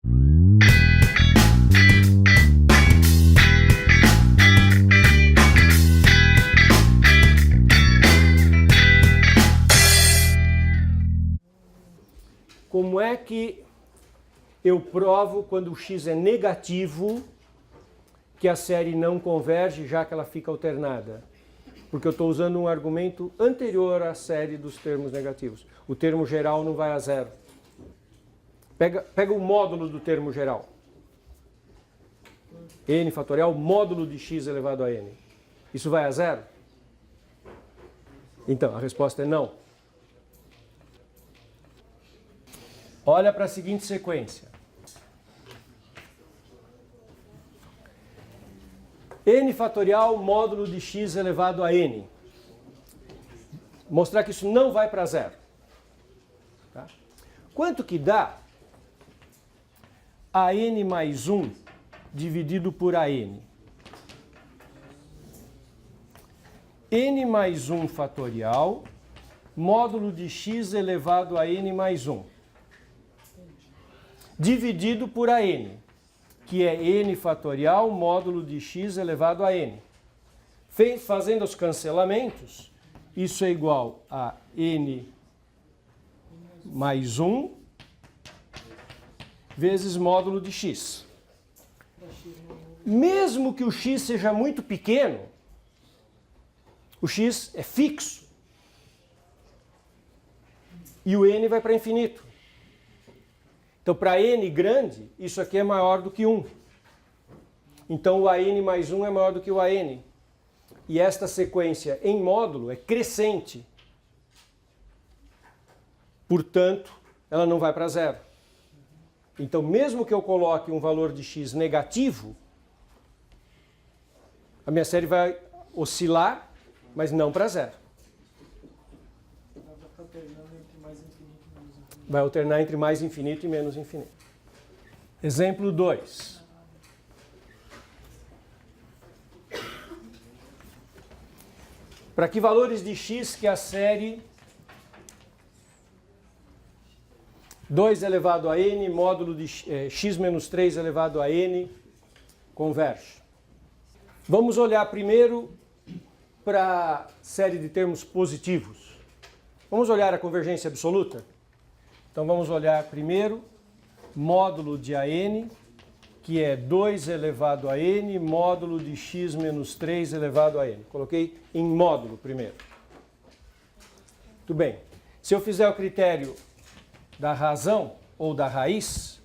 Como é que eu provo quando o x é negativo que a série não converge, já que ela fica alternada? Porque eu estou usando um argumento anterior à série dos termos negativos. O termo geral não vai a zero. Pega o módulo do termo geral. N fatorial, módulo de x elevado a n. Isso vai a zero? Então, a resposta é não. Olha para a seguinte sequência. N fatorial módulo de x elevado a n. Mostrar que isso não vai para zero. Tá? Quanto que dá a n mais 1 dividido por a n? N mais 1 fatorial módulo de x elevado a n mais 1. Dividido por a n, que é n fatorial módulo de x elevado a n. Fazendo os cancelamentos, isso é igual a n mais 1 vezes módulo de x. Mesmo que o x seja muito pequeno, o x é fixo. E o n vai para infinito. Então, para n grande, isso aqui é maior do que 1. Então, o an mais 1 é maior do que o an. E esta sequência em módulo é crescente. Portanto, ela não vai para zero. Então, mesmo que eu coloque um valor de x negativo, a minha série vai oscilar, mas não para zero. Vai alternar entre mais infinito e menos infinito. Exemplo 2. Para que valores de x que a série 2 elevado a n módulo de x menos 3 elevado a n converge? Vamos olhar primeiro para a série de termos positivos. Vamos olhar a convergência absoluta? Então vamos olhar primeiro módulo de an, que é 2 elevado a n módulo de x menos 3 elevado a n. Coloquei em módulo primeiro. Muito bem. Se eu fizer o critério da razão ou da raiz,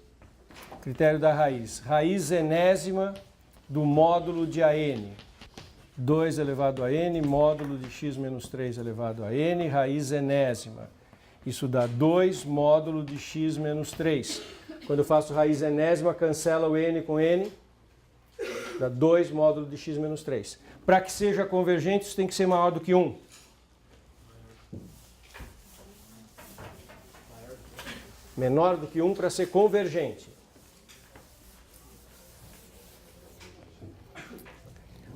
critério da raiz, raiz enésima do módulo de an. 2 elevado a n módulo de x menos 3 elevado a n, raiz enésima. Isso dá 2 módulo de x menos 3. Quando eu faço raiz enésima, cancela o n com n, dá 2 módulo de x menos 3. Para que seja convergente, isso tem que ser maior do que 1. Menor do que 1 para ser convergente.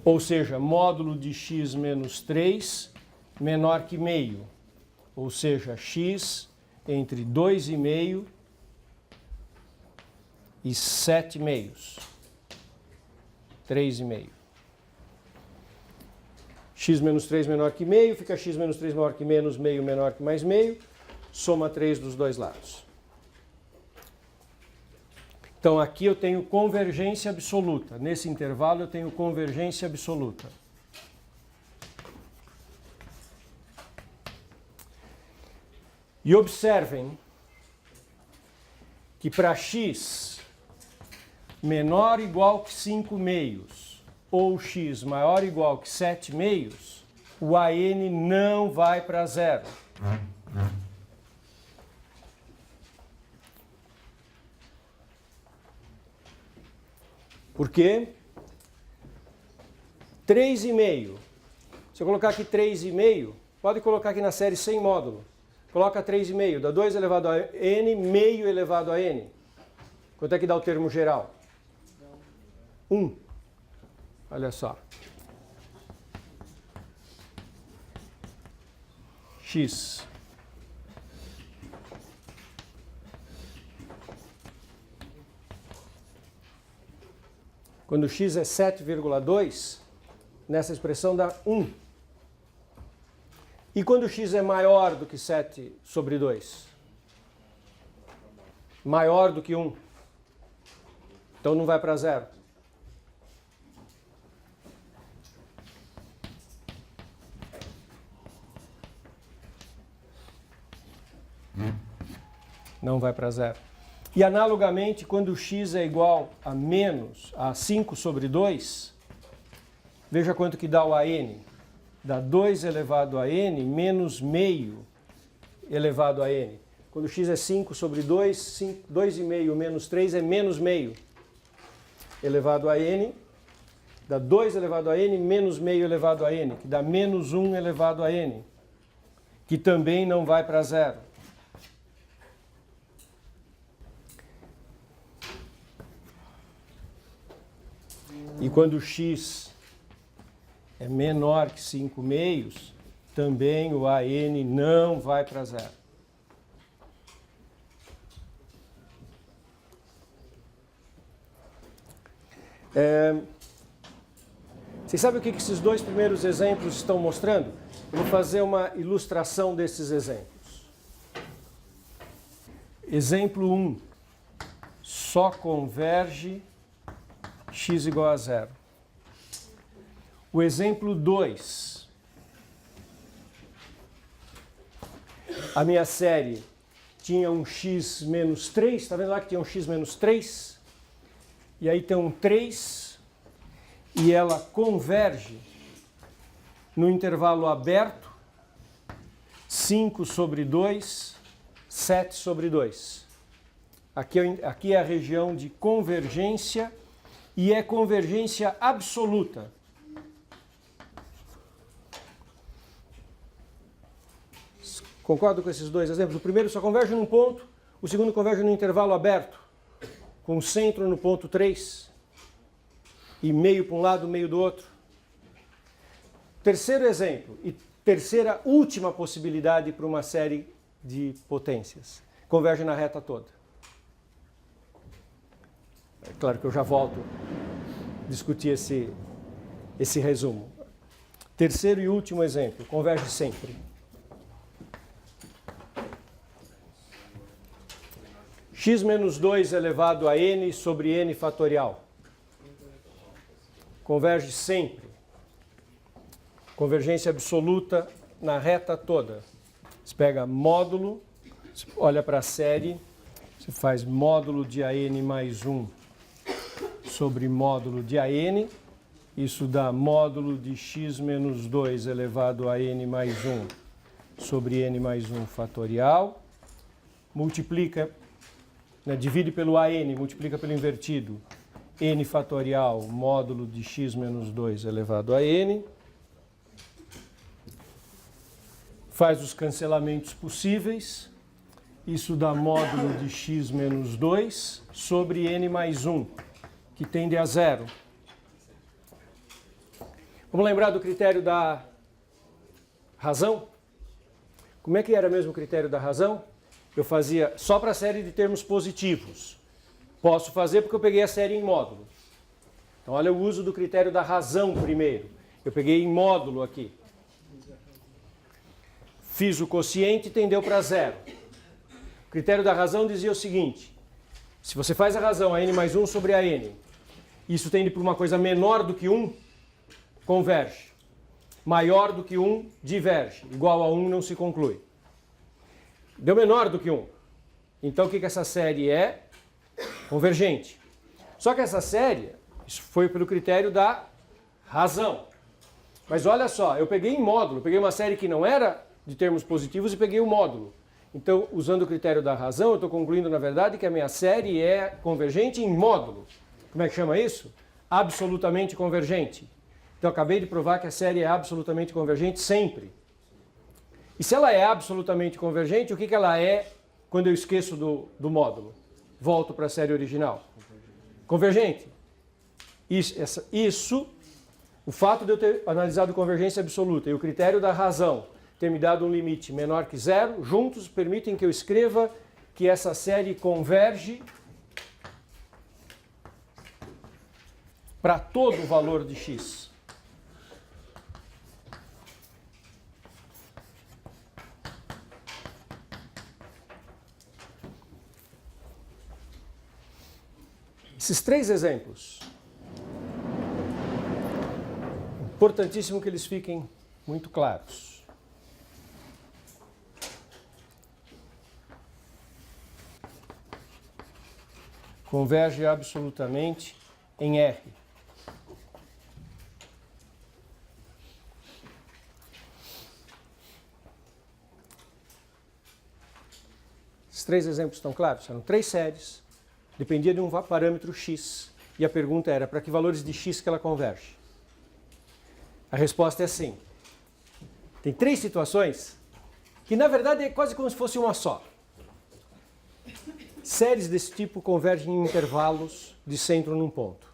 Ou seja, módulo de x menos 3 menor que meio. Ou seja, x entre 2,5 e 7 meios. 3,5. X menos 3 menor que meio, fica x menos 3 maior que menos meio menor que mais meio, soma 3 dos dois lados. Então aqui eu tenho convergência absoluta. Nesse intervalo eu tenho convergência absoluta. E observem que para x menor ou igual que 5 meios ou x maior ou igual que 7 meios, o an não vai para zero. Por quê? 3,5. Se eu colocar aqui 3,5, pode colocar aqui na série sem módulo. Coloca 3,5, dá 2 elevado a n, meio elevado a n. Quanto é que dá o termo geral? 1. Olha só. X. Quando x é 7,2, nessa expressão dá 1. E quando x é maior do que 7 sobre 2? Maior do que 1. Então não vai para zero. Não vai para zero. E analogamente, quando x é igual a 5 sobre 2, veja quanto que dá o AN. Dá 2 elevado a n menos meio elevado a n. Quando x é 5 sobre 2, 2,5 menos 3 é menos meio elevado a n. Dá 2 elevado a n menos meio elevado a n, que dá menos 1 elevado a n, que também não vai para zero. E quando x é menor que 5 meios, também o AN não vai para zero. Vocês sabem o que esses dois primeiros exemplos estão mostrando? Eu vou fazer uma ilustração desses exemplos. Exemplo 1. Só converge x igual a zero. O exemplo 2. A minha série tinha um x menos 3, está vendo lá que tinha um x menos 3? E aí tem um 3, e ela converge no intervalo aberto, 5 sobre 2, 7 sobre 2. Aqui é a região de convergência, e é convergência absoluta. Concordo com esses dois exemplos? O primeiro só converge num ponto, o segundo converge no intervalo aberto, com o centro no ponto 3, e meio para um lado, meio do outro. Terceiro exemplo, e terceira última possibilidade para uma série de potências. Converge na reta toda. É claro que eu já volto a discutir esse resumo. Terceiro e último exemplo, converge sempre. X menos 2 elevado a n sobre n fatorial. Converge sempre. Convergência absoluta na reta toda. Você pega módulo, você olha para a série, você faz módulo de AN mais 1 sobre módulo de AN. Isso dá módulo de x menos 2 elevado a n mais 1 sobre n mais 1 fatorial. Multiplica, divide pelo AN, multiplica pelo invertido, n fatorial, módulo de x menos 2 elevado a n. Faz os cancelamentos possíveis. Isso dá módulo de x menos 2 sobre n mais 1, que tende a zero. Vamos lembrar do critério da razão? Como é que era mesmo o critério da razão? Eu fazia só para a série de termos positivos. Posso fazer porque eu peguei a série em módulo. Então, olha o uso do critério da razão primeiro. Eu peguei em módulo aqui. Fiz o quociente e tendeu para zero. O critério da razão dizia o seguinte: se você faz a razão a n mais 1 sobre a n, isso tende para uma coisa menor do que 1, converge. Maior do que 1, diverge. Igual a 1 não se conclui. Deu menor do que 1. Então o que essa série é? Convergente. Só que essa série, isso foi pelo critério da razão. Mas olha só, eu peguei em módulo, peguei uma série que não era de termos positivos e peguei o módulo. Então, usando o critério da razão, eu estou concluindo, na verdade, que a minha série é convergente em módulo. Como é que chama isso? Absolutamente convergente. Então, eu acabei de provar que a série é absolutamente convergente sempre. E se ela é absolutamente convergente, o que ela é quando eu esqueço do módulo? Volto para a série original. Convergente. Isso, o fato de eu ter analisado convergência absoluta e o critério da razão ter me dado um limite menor que zero, juntos permitem que eu escreva que essa série converge para todo o valor de x. Esses três exemplos, importantíssimo que eles fiquem muito claros. Converge absolutamente em R. Esses três exemplos estão claros? Eram três séries, dependia de um parâmetro x, e a pergunta era para que valores de x que ela converge? A resposta é sim. Tem três situações que, na verdade, é quase como se fosse uma só. Séries desse tipo convergem em intervalos de centro num ponto.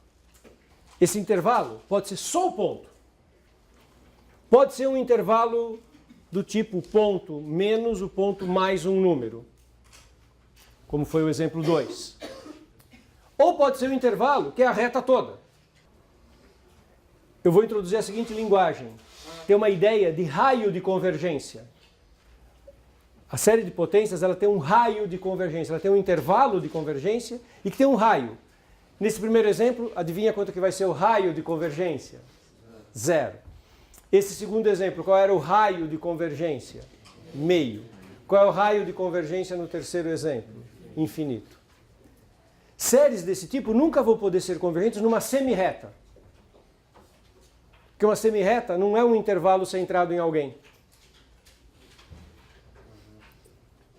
Esse intervalo pode ser só o ponto. Pode ser um intervalo do tipo ponto menos o ponto mais um número, como foi o exemplo 2. Ou pode ser um intervalo que é a reta toda. Eu vou introduzir a seguinte linguagem. Tem uma ideia de raio de convergência. A série de potências ela tem um raio de convergência, ela tem um intervalo de convergência e que tem um raio. Nesse primeiro exemplo, adivinha quanto que vai ser o raio de convergência? 0. Esse segundo exemplo, qual era o raio de convergência? Meio. Qual é o raio de convergência no terceiro exemplo? Infinito. Séries desse tipo nunca vão poder ser convergentes numa semirreta. Porque uma semirreta não é um intervalo centrado em alguém.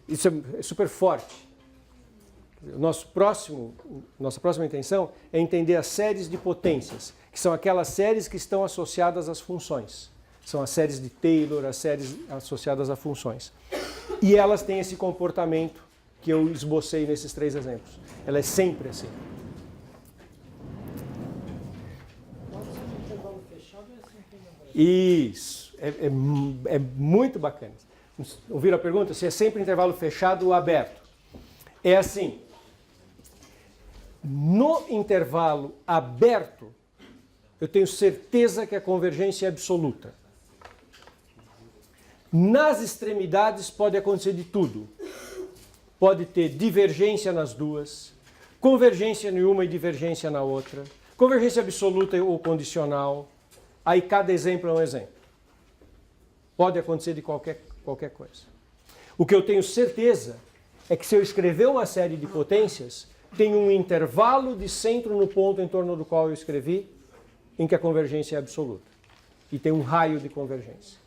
Isso é super forte. Nossa próxima intenção é entender as séries de potências, que são aquelas séries que estão associadas às funções. São as séries de Taylor, as séries associadas a funções. E elas têm esse comportamento que eu esbocei nesses três exemplos. Ela é sempre assim. Isso. É muito bacana. Ouviram a pergunta? Se é sempre intervalo fechado ou aberto. É assim. No intervalo aberto, eu tenho certeza que a convergência é absoluta. Nas extremidades pode acontecer de tudo. Pode ter divergência nas duas, convergência em uma e divergência na outra, convergência absoluta ou condicional. Aí cada exemplo é um exemplo. Pode acontecer de qualquer coisa. O que eu tenho certeza é que se eu escrever uma série de potências, tem um intervalo de centro no ponto em torno do qual eu escrevi, em que a convergência é absoluta. E tem um raio de convergência.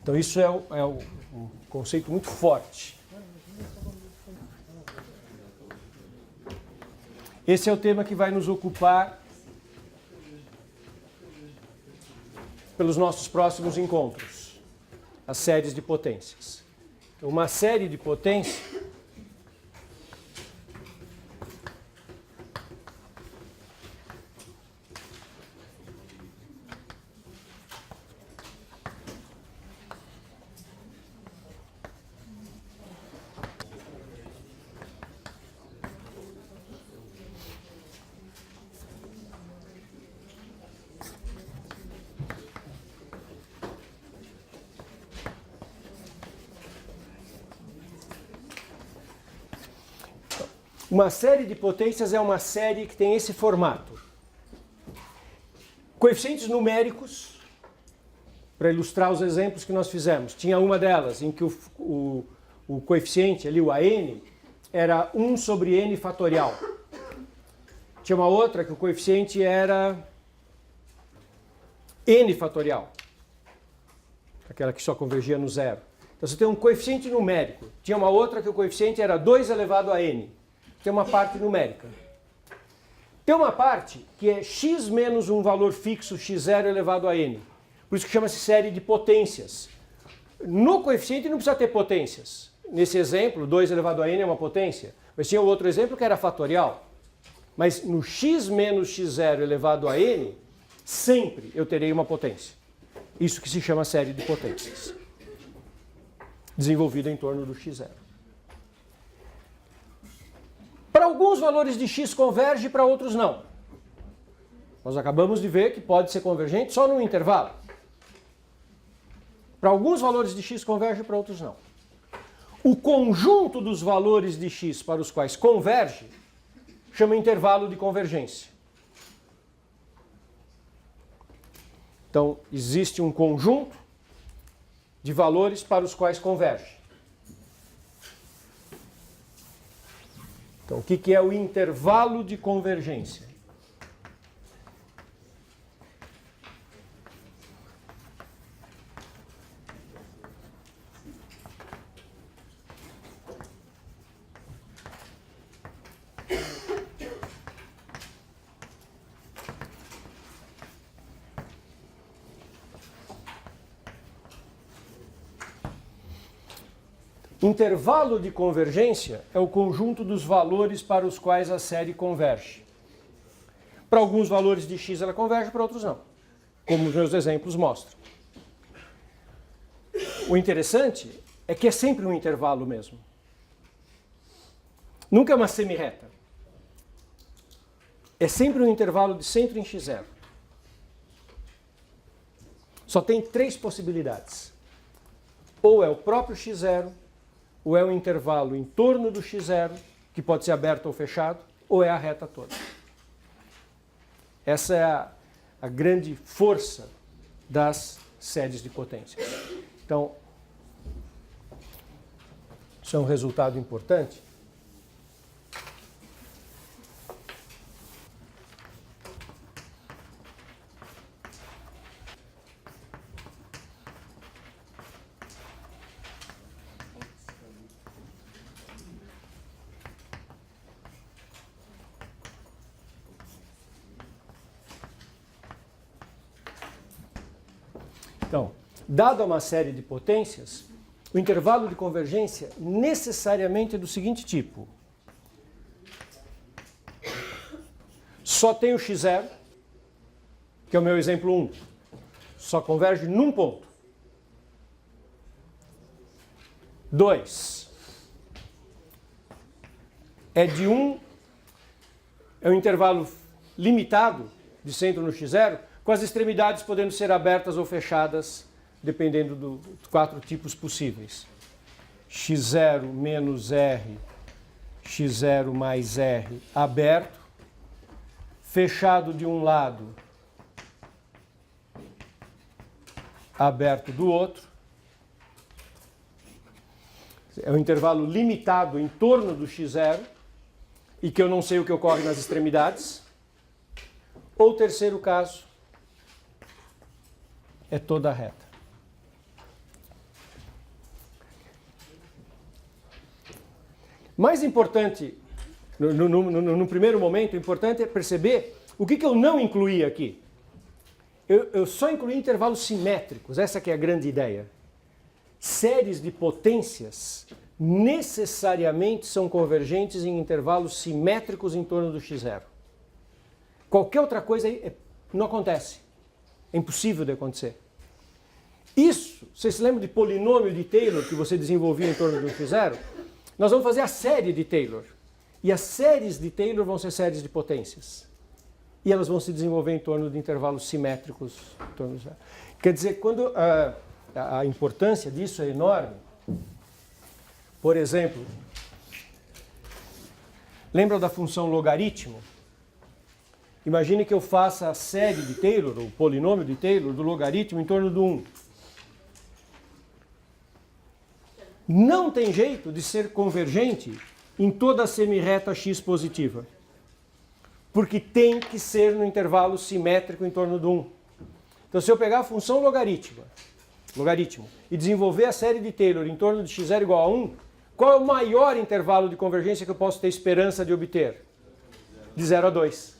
Então isso é um conceito muito forte. Esse é o tema que vai nos ocupar pelos nossos próximos encontros. As séries de potências. Uma série de potências Uma série de potências é uma série que tem esse formato. Coeficientes numéricos, para ilustrar os exemplos que nós fizemos. Tinha uma delas em que o coeficiente ali, o AN, era 1 sobre n fatorial. Tinha uma outra que o coeficiente era n fatorial. Aquela que só convergia no zero. Então você tem um coeficiente numérico. Tinha uma outra que o coeficiente era 2 elevado a n. Tem uma parte numérica. Tem uma parte que é x menos um valor fixo, x0 elevado a n. Por isso que chama-se série de potências. No coeficiente não precisa ter potências. Nesse exemplo, 2 elevado a n é uma potência. Mas tinha outro exemplo que era fatorial. Mas no x menos x0 elevado a n, sempre eu terei uma potência. Isso que se chama série de potências. Desenvolvida em torno do x0. Para Para alguns valores de x converge, para outros não. Nós acabamos de ver que pode ser convergente só num intervalo. Para alguns valores de x converge, para outros não. O conjunto dos valores de x para os quais converge chama intervalo de convergência. Então, existe um conjunto de valores para os quais converge. Então, o que é o intervalo de convergência? Intervalo de convergência é o conjunto dos valores para os quais a série converge. Para alguns valores de x ela converge, para outros não, como os meus exemplos mostram. O interessante é que é sempre um intervalo mesmo. Nunca é uma semirreta. É sempre um intervalo de centro em x0. Só tem 3 possibilidades. Ou é o próprio x0, ou é um intervalo em torno do x0, que pode ser aberto ou fechado, ou é a reta toda. Essa é a grande força das séries de potências. Então, isso é um resultado importante. Então, dada uma série de potências, o intervalo de convergência necessariamente é do seguinte tipo. Só tem o x0, que é o meu exemplo 1. Só converge num ponto. 2. É de 1, é um intervalo limitado de centro no x0, com as extremidades podendo ser abertas ou fechadas, dependendo dos 4 tipos possíveis. x0 menos r, x0 mais r aberto, fechado de um lado, aberto do outro. É um intervalo limitado em torno do x0 e que eu não sei o que ocorre nas extremidades. Ou terceiro caso, é toda reta. Mais importante, no primeiro momento, o importante é perceber o que eu não incluí aqui. Eu só incluí intervalos simétricos, essa que é a grande ideia. Séries de potências necessariamente são convergentes em intervalos simétricos em torno do x0. Qualquer outra coisa não acontece. É impossível de acontecer. Isso, vocês se lembram de polinômio de Taylor que você desenvolvia em torno do x0? Nós vamos fazer a série de Taylor. E as séries de Taylor vão ser séries de potências. E elas vão se desenvolver em torno de intervalos simétricos. Em torno do zero. Quer dizer, quando a importância disso é enorme. Por exemplo, lembra da função logaritmo? Imagine que eu faça a série de Taylor, o polinômio de Taylor, do logaritmo em torno do 1. Não tem jeito de ser convergente em toda a semirreta x positiva. Porque tem que ser no intervalo simétrico em torno do 1. Então, se eu pegar a função logaritmo, e desenvolver a série de Taylor em torno de x0 igual a 1, qual é o maior intervalo de convergência que eu posso ter esperança de obter? De 0 a 2.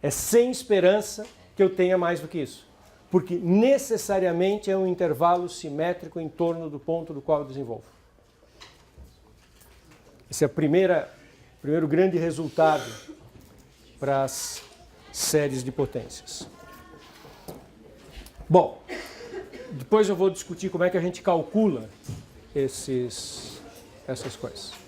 É sem esperança que eu tenha mais do que isso. Porque necessariamente é um intervalo simétrico em torno do ponto do qual eu desenvolvo. Esse é o primeiro grande resultado para as séries de potências. Bom, depois eu vou discutir como é que a gente calcula essas coisas.